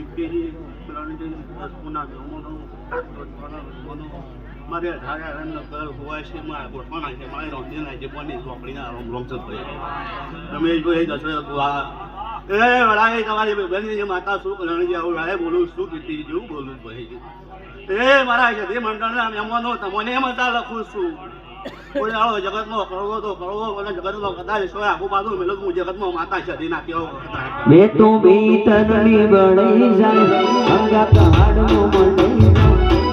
ટીપીજી મારે હોય છે મારા ગોઠવાના છે મારે રોંધીના છે બની ચોપડીના રોમચંદ રમેશભાઈ દશરથ એ વડાએ તમારી બહેની માતા શું રણજી આવું રાય બોલું શું કીધી જેવું બોલું ભાઈ એ મારા જતી મંડળના મહેમાનો તમને એમ હતા લખું છું કોઈ આવો જગતમાં કરવો તો કરવો અને જગતમાં કદાચ સો આખું બાજુ મેલો હું જગતમાં માતા શરી નાખ્યો બે તો બે તનની બળી જાય અંગા પહાડનું મંડી